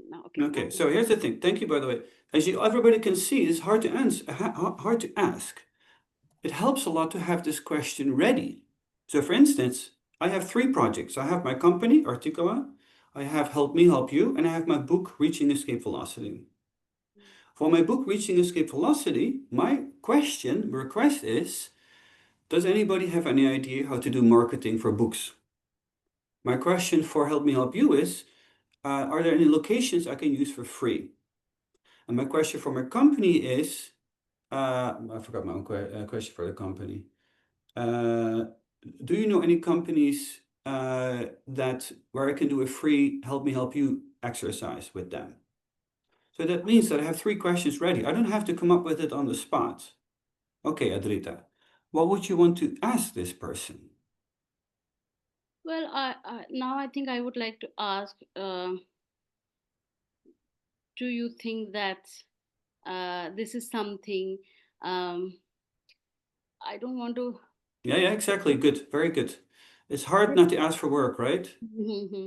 No,
Okay, so here's the thing. Thank you, by the way. As everybody can see, it's hard to answer, hard to ask. It helps a lot to have this question ready. So for instance, I have 3 projects. I have my company, Articola, I have Help Me Help You, and I have my book, Reaching Escape Velocity. For my book, Reaching Escape Velocity, my request is, does anybody have any idea how to do marketing for books? My question for Help Me Help You is, are there any locations I can use for free? And my question for my company is, I forgot my own question for the company. Do you know any companies where I can do a free Help Me Help You exercise with them? So that means that I have 3 questions ready. I don't have to come up with it on the spot. Okay, Adrita, what would you want to ask this person?
Well, now I think I would like to ask, do you think that this is something, I don't want to.
Yeah, exactly. Good. Very good. It's hard not to ask for work, right?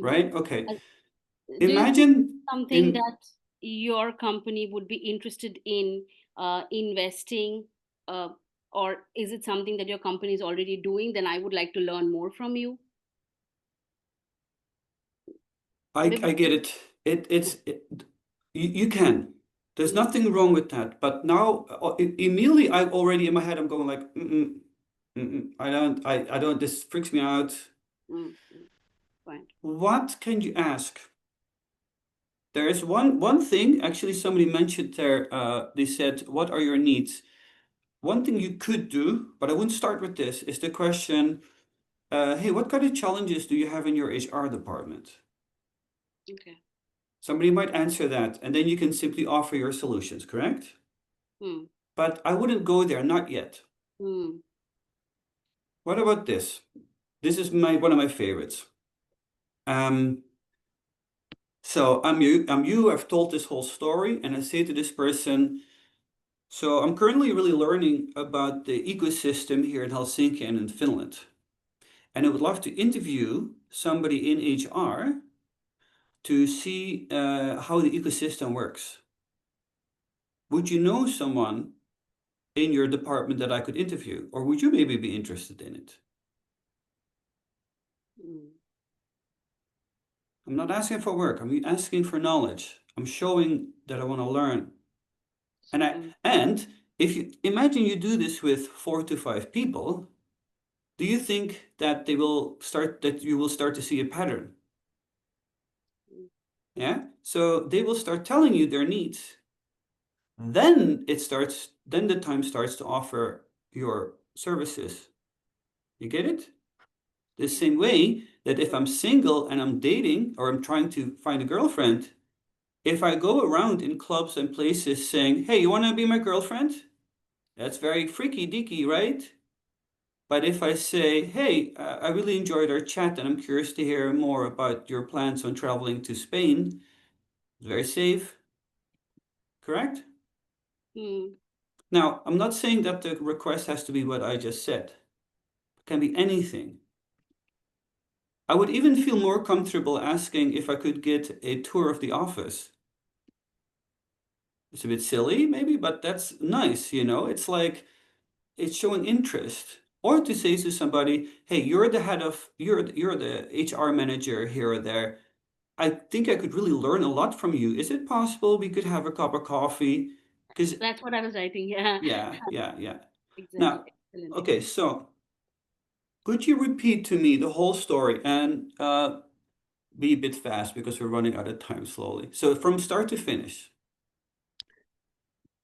Right? Okay.
Do you think
Imagine
something that your company would be interested in investing, or is it something that your company is already doing? Then I would like to learn more from you.
I get it. You can. There's nothing wrong with that. But now, immediately, I already in my head, I'm going like, I don't. This freaks me out.
Fine.
What can you ask? There is one thing. Actually, somebody mentioned there. They said, "What are your needs?" One thing you could do, but I wouldn't start with this, is the question, "Hey, what kind of challenges do you have in your HR department?"
Okay.
Somebody might answer that, and then you can simply offer your solutions, correct? But I wouldn't go there, not yet. What about this? This is one of my favorites. So I'm you, I've told this whole story, and I say to this person, so I'm currently really learning about the ecosystem here in Helsinki and in Finland. And I would love to interview somebody in HR to see how the ecosystem works. Would you know someone in your department that I could interview, or would you maybe be interested in it? I'm not asking for work. I'm asking for knowledge. I'm showing that I want to learn. And if you imagine you do this with 4 to 5 people, do you think that you will start to see a pattern? Yeah. So they will start telling you their needs. Then the time starts to offer your services. You get it? The same way that if I'm single and I'm dating or I'm trying to find a girlfriend, if I go around in clubs and places saying, "Hey, you want to be my girlfriend?" That's very freaky deaky, right? But if I say, "Hey, I really enjoyed our chat and I'm curious to hear more about your plans on traveling to Spain," it's very safe. Correct? Now, I'm not saying that the request has to be what I just said. It can be anything. I would even feel more comfortable asking if I could get a tour of the office. It's a bit silly, maybe, but that's nice, you know? It's like, it's showing interest. Or to say to somebody, "Hey, you're the HR manager here or there. I think I could really learn a lot from you. Is it possible we could have a cup of coffee?" Because
that's what I was writing. Yeah.
Yeah.
Exactly.
Now, okay, so could you repeat to me the whole story? And be a bit fast because we're running out of time slowly. So from start to finish.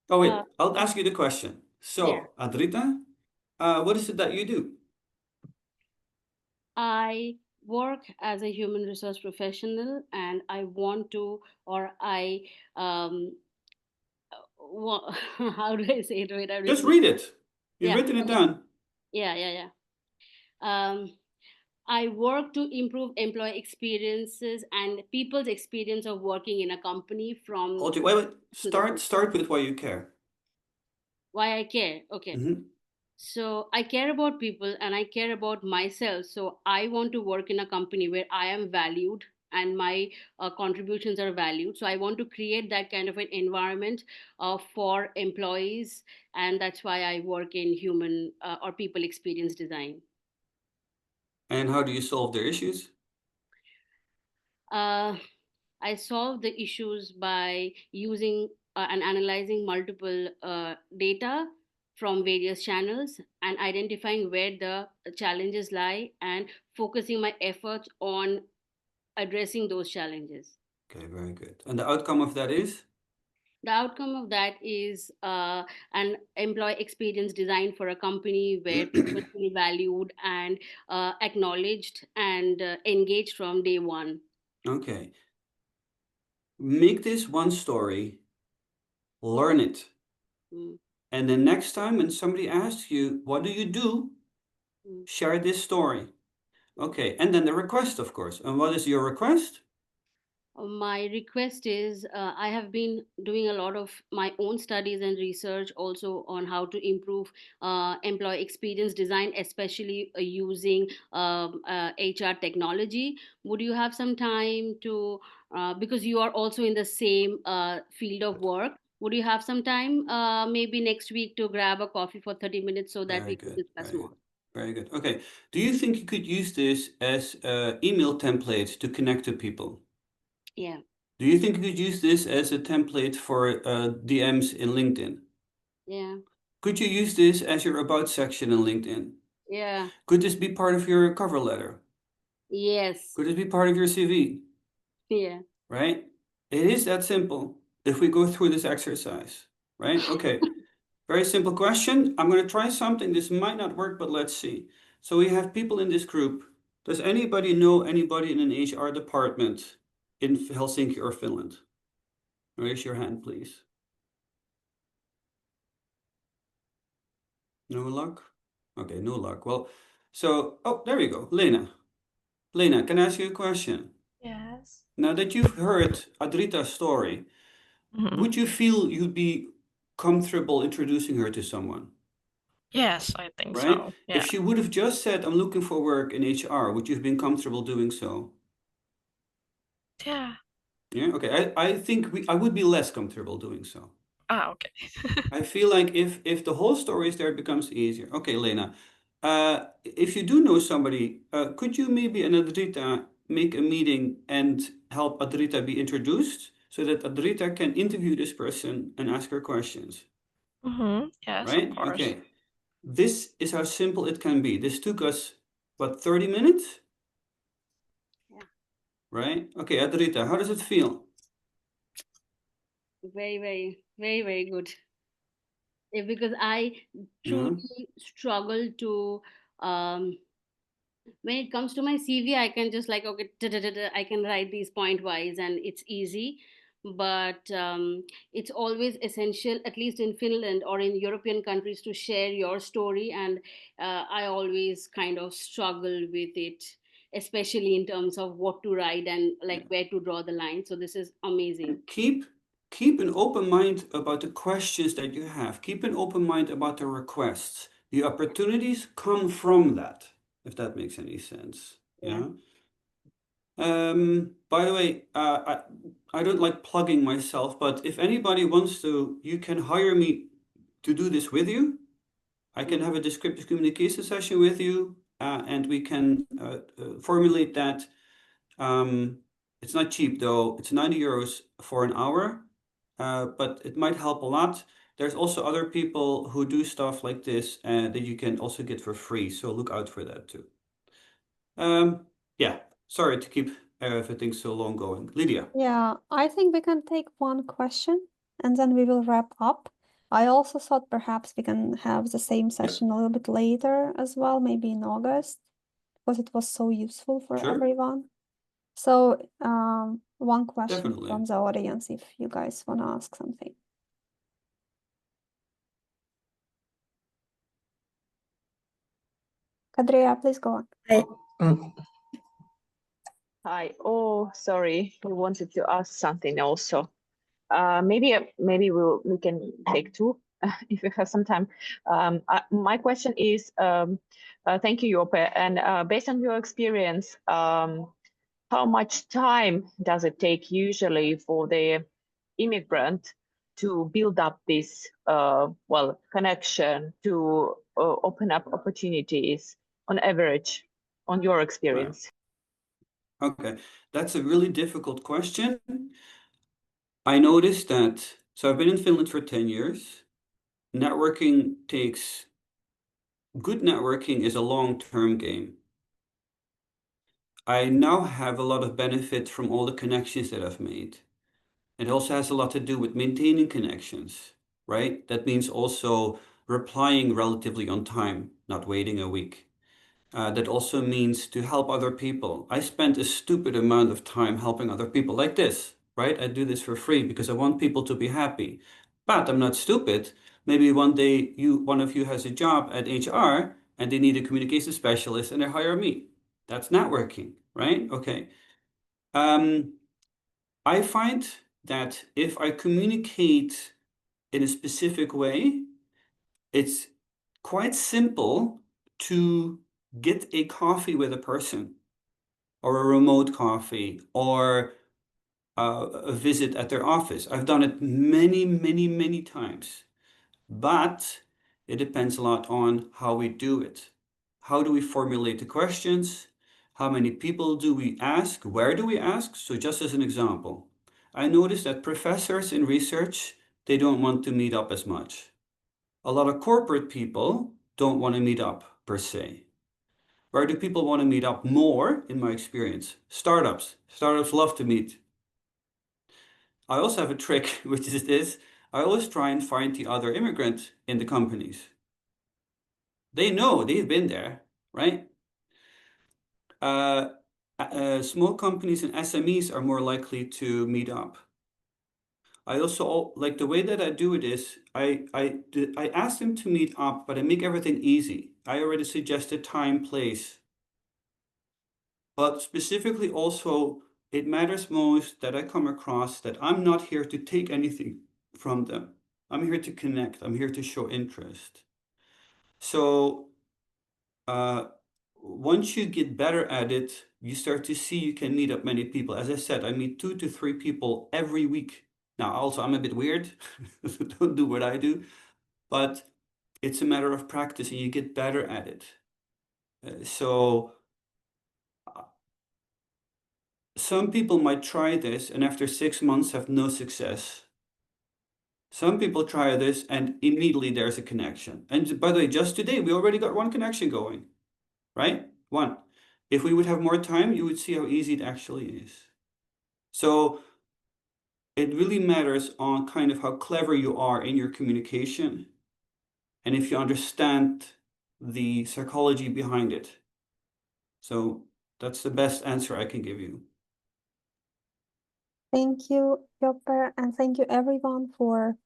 Oh wait, I'll ask you the question. So,
Yeah.
Adrita, what is it that you do?
I work as a human resource professional, and I want to, or I, how do I say it? Wait, I'm
Just
just
read it. You've
yeah,
written it
okay.
down.
Yeah. I work to improve employee experiences and people's experience of working in a company from
Hold you. Wait.
to the
Start with why you care.
why I care. Okay. So I care about people and I care about myself. So I want to work in a company where I am valued and my contributions are valued. So I want to create that kind of an environment for employees, and that's why I work in human or people experience design.
And how do you solve their issues?
I solve the issues by using and analyzing multiple data from various channels and identifying where the challenges lie and focusing my efforts on addressing those challenges.
Okay, very good. And the outcome of that is?
The outcome of that is an employee experience designed for a company where people feel valued and acknowledged and engaged from day one.
Okay. Make this one story, learn it. And then next time when somebody asks you, what do you do? Share this story. Okay, and then the request, of course. And what is your request?
My request is I have been doing a lot of my own studies and research also on how to improve employee experience design, especially using HR technology. Would you have some time to, because you are also in the same field of work, would you have some time maybe next week to grab a coffee for 30 minutes so that we can discuss more?
Very good. Okay. Do you think you could use this as email template to connect to people?
Yeah.
Do you think you could use this as a template for DMs in LinkedIn?
Yeah.
Could you use this as your about section in LinkedIn?
Yeah.
Could this be part of your cover letter?
Yes.
Could it be part of your CV?
Yeah.
Right? It is that simple if we go through this exercise, right? Okay. Very simple question. I'm going to try something. This might not work, but let's see. So we have people in this group. Does anybody know anybody in an HR department in Helsinki or Finland? Raise your hand, please. No luck? Okay, no luck. Well, so, oh, there we go. Lena. Lena, can I ask you a question?
Yes.
Now that you've heard Adrita's story, would you feel you'd be comfortable introducing her to someone?
Yes, I think
Right?
so.
If
Yeah.
she would have just said, I'm looking for work in HR, would you have been comfortable doing so?
Yeah.
Yeah, okay. I think I would be less comfortable doing so.
Okay.
I feel like if the whole story is there, it becomes easier. Okay, Lena. If you do know somebody, could you maybe and Adrita make a meeting and help Adrita be introduced so that Adrita can interview this person and ask her questions?
Yes,
Right?
of course.
Okay. This is how simple it can be. This took us, what, 30 minutes?
Yeah.
Right? Okay, Adrita, how does it feel?
Very good. Because I truly struggle to when it comes to my CV, I can just like okay, I can write these point wise and it's easy. But it's always essential, at least in Finland or in European countries, to share your story. And I always kind of struggle with it, especially in terms of what to write and like where to draw the line. So this is amazing.
And keep an open mind about the questions that you have. Keep an open mind about the requests. The opportunities come from that, if that makes any sense. Yeah. By the way, I don't like plugging myself, but if anybody wants to, you can hire me to do this with you. I can have a descriptive communication session with you, and we can formulate that. It's not cheap though. It's 90 euros for an hour, but it might help a lot. There's also other people who do stuff like this that you can also get for free. So look out for that too. Yeah, sorry to keep everything so long going. Lydia.
Yeah, I think we can take one question and then we will wrap up. I also thought perhaps we can have the same session a little bit later as well, maybe in August, because it was so useful for
Sure.
everyone. So, one question
Definitely.
from the audience if you guys want to ask something. Kadria, please go on.
Hi. Oh, sorry. We wanted to ask something also. Maybe we can take two if we have some time. My question is, thank you, Joppe. And based on your experience, how much time does it take usually for the immigrant to build up this connection to open up opportunities on average, on your experience?
Okay, that's a really difficult question. I noticed that, so I've been in Finland for 10 years. Good networking is a long-term game. I now have a lot of benefit from all the connections that I've made. It also has a lot to do with maintaining connections, right? That means also replying relatively on time, not waiting a week. That also means to help other people. I spent a stupid amount of time helping other people like this, right? I do this for free because I want people to be happy. But I'm not stupid. Maybe one day one of you has a job at HR and they need a communication specialist and they hire me. That's networking, right? Okay. I find that if I communicate in a specific way, it's quite simple to get a coffee with a person or a remote coffee or a visit at their office. I've done it many, many, many times, but it depends a lot on how we do it. How do we formulate the questions? How many people do we ask? Where do we ask? So just as an example, I noticed that professors in research, they don't want to meet up as much. A lot of corporate people don't want to meet up per se. Where do people want to meet up more, in my experience? Startups. Startups love to meet. I also have a trick, which is this. I always try and find the other immigrant in the companies. They know, they've been there, right? Small companies and SMEs are more likely to meet up. I also like the way that I do it is I ask them to meet up, but I make everything easy. I already suggested time, place. But specifically also, it matters most that I come across that I'm not here to take anything from them. I'm here to connect. I'm here to show interest. So once you get better at it, you start to see you can meet up many people. As I said, I meet 2 to 3 people every week. Now, also, I'm a bit weird. Don't do what I do. But it's a matter of practice and you get better at it. Some people might try this and after 6 months have no success. Some people try this and immediately there's a connection. And by the way, just today, we already got one connection going, right? One. If we would have more time, you would see how easy it actually is. So it really matters on kind of how clever you are in your communication and if you understand the psychology behind it. So that's the best answer I can give you.
Thank you, Joppe, and thank you everyone for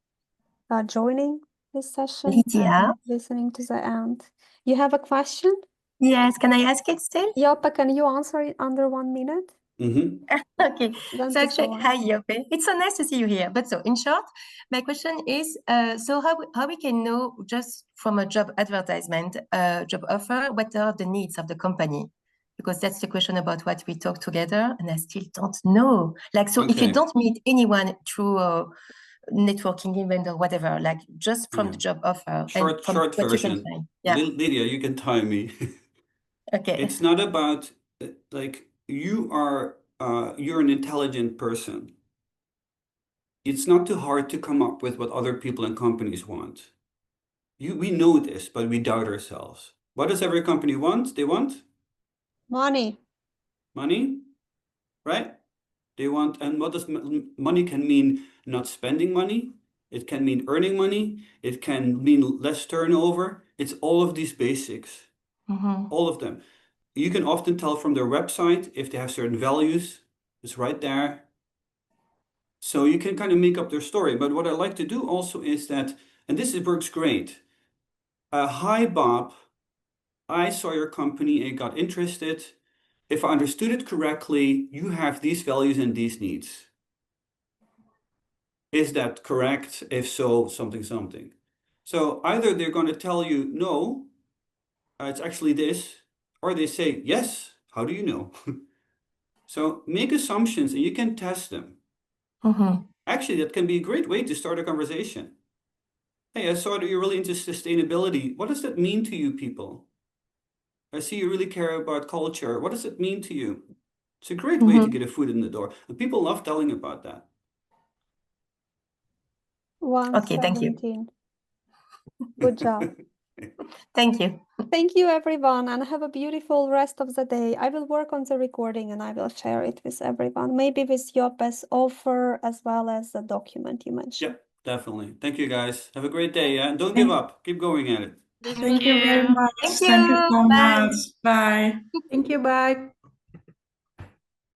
joining this session
Lydia?
and listening to the end. You have a question?
Yes, can I ask it still?
Joppe, can you answer it under 1 minute?
Okay,
Then
so
please go
actually,
on.
hi Joppe. It's so nice to see you here. But so in short, my question is, so how we can know just from a job advertisement, job offer, what are the needs of the company? Because that's the question about what we talk together, and I still don't know. Like, so if you don't meet anyone through a networking event or whatever, like just from the job offer
Short
what you can
version.
find. Yeah.
Lydia, you can time me.
Okay.
It's not about like you're an intelligent person. It's not too hard to come up with what other people and companies want. We know this, but we doubt ourselves. What does every company want? They want
money.
money, right? They want, and what does money can mean? Not spending money. It can mean earning money. It can mean less turnover. It's all of these basics, all of them. You can often tell from their website if they have certain values. It's right there. So you can kind of make up their story. But what I like to do also is that, and this works great. Hi, Bob. I saw your company and got interested. If I understood it correctly, you have these values and these needs. Is that correct? If so, something, something. So either they're going to tell you, no, it's actually this, or they say, yes, how do you know? So make assumptions and you can test them. Actually, that can be a great way to start a conversation. Hey, I saw that you're really into sustainability. What does that mean to you people? I see you really care about culture. What does it mean to you? It's a great way to get a foot in the door. And people love telling about that.
Okay, thank you.
117. Good job.
Thank you.
Thank you, everyone, and have a beautiful rest of the day. I will work on the recording and I will share it with everyone, maybe with Joppe's offer as well as the document you mentioned.
Yep, definitely. Thank you, guys. Have a great day. Yeah? And don't give up. Keep going at it.
Thank you very much.
Thank
Thank you
you.
so
Bye.
much. Bye.
Thank you. Bye.